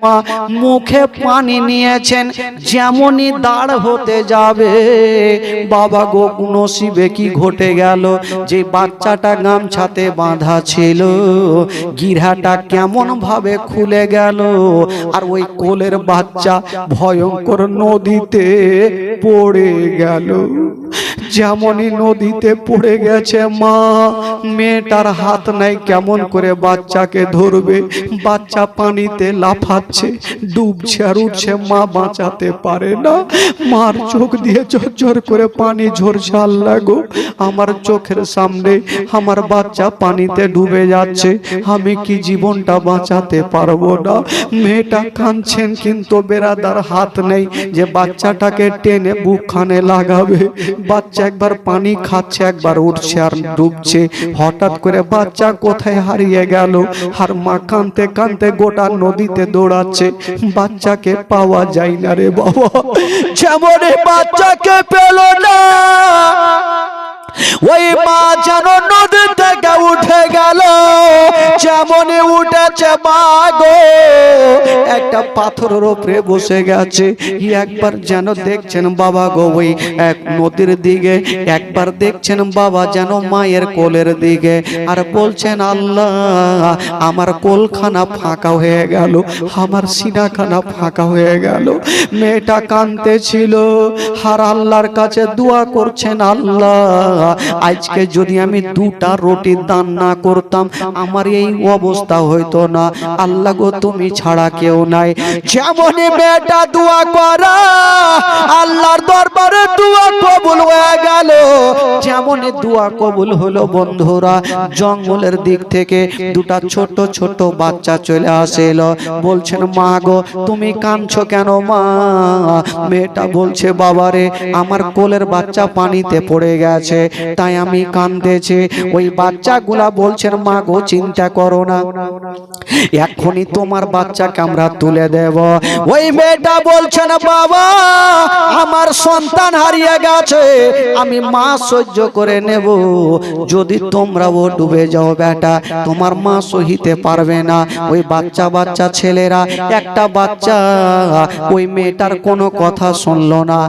মা মুখে পানি নিয়েছেন, যেমনই দাঁড় হতে যাবে বাবা গো নসিবে কি ঘটে গেল, যে বাচ্চাটা গামছাতে বাঁধা ছিল গিরাটা কেমন ভাবে খুলে গেল, আর ওই কোলের বাচ্চা ভয়ঙ্কর নদীতে পড়ে গেল। যেমনই নদীতে পড়ে গেছে মা, মেয়েটার হাত নাই, কেমন করে বাচ্চাকে ধরবে, বাচ্চা পানিতে লাফাচ্ছে, ডুবছে আর উঠছে, মা বাঁচাতে পারে না। মার চোখ দিয়ে ঝরঝর করে পানি ঝরছে। আল্লাহ গো, আমার চোখের সামনে আমার বাচ্চা পানিতে ডুবে যাচ্ছে, আমি কি জীবনটা বাঁচাতে পারবো না? মেয়েটা কাঁদছেন, কিন্তু বেরাদার হাত নেই যে বাচ্চাটাকে টেনে বুকখানে লাগাবে। বাচ্চা একবার পানি খাচ্ছে, একবার উঠছে আর ডুবছে। হঠাৎ করে বাচ্চা কোথায় হারিয়ে গেল, আর মা কাঁদতে কাঁদতে গোটা নদীতে দৌড়াচ্ছে, বাচ্চাকে পাওয়া যায় না রে বাবা। যেমন বাচ্চাকে পেল না, ওই মা যেন নদী থেকে উঠে গেল। যেমনই উঠেছে মা গো, একটা পাথরের উপরে বসে গেছে। একবার যেন দেখছেন বাবা গো ওই এক নদীর দিকে, একবার দেখছেন বাবা যেন মায়ের কোলের দিকে, আর বলছেন আল্লাহ আমার কোলখানা ফাঁকা হয়ে গেল, আমার সিনাখানা ফাঁকা হয়ে গেল। মেয়েটা কাঁদতে ছিল আর আল্লাহর কাছে দোয়া করছেন, আল্লাহ আজকে যদি আমি দুটা রুটি দান না করতাম আমার এই অবস্থা হইতো না। আল্লাহ গো তুমি ছাড়া কেউ নাই। যেমন মেয়েটা দোয়া করা, আল্লাহর দরবারে দোয়া কবুল হয়ে গেল। যেমন দোয়া কবুল হলো বন্ধুরা, জঙ্গলের দিক থেকে দুটা ছোট ছোট বাচ্চা চলে আসেল। বলছেন মা গো তুমি কাঁদছো কেন মা? মেয়েটা বলছে বাবারে আমার কোলের বাচ্চা পানিতে পড়ে গেছে, তাই আমি কাঁদতেছি। ওই বাচ্চাগুলা বলছেন মা গো চিন্তা করো না, এখনই তোমার বাচ্চাকে আমরা তুলে দেব। ওই মেয়েটা বলছেন বাবা আমার সন্তান হারিয়ে গেছে, আমি মা সহ্য করে নেব, যদি তোমরাও ডুবে যাও বেটা তোমার মা সহিতে পারবে না। ওই বাচ্চা বাচ্চা ছেলেরা, একটা বাচ্চা ওই মেয়েটার কোনো কথা শুনলো না।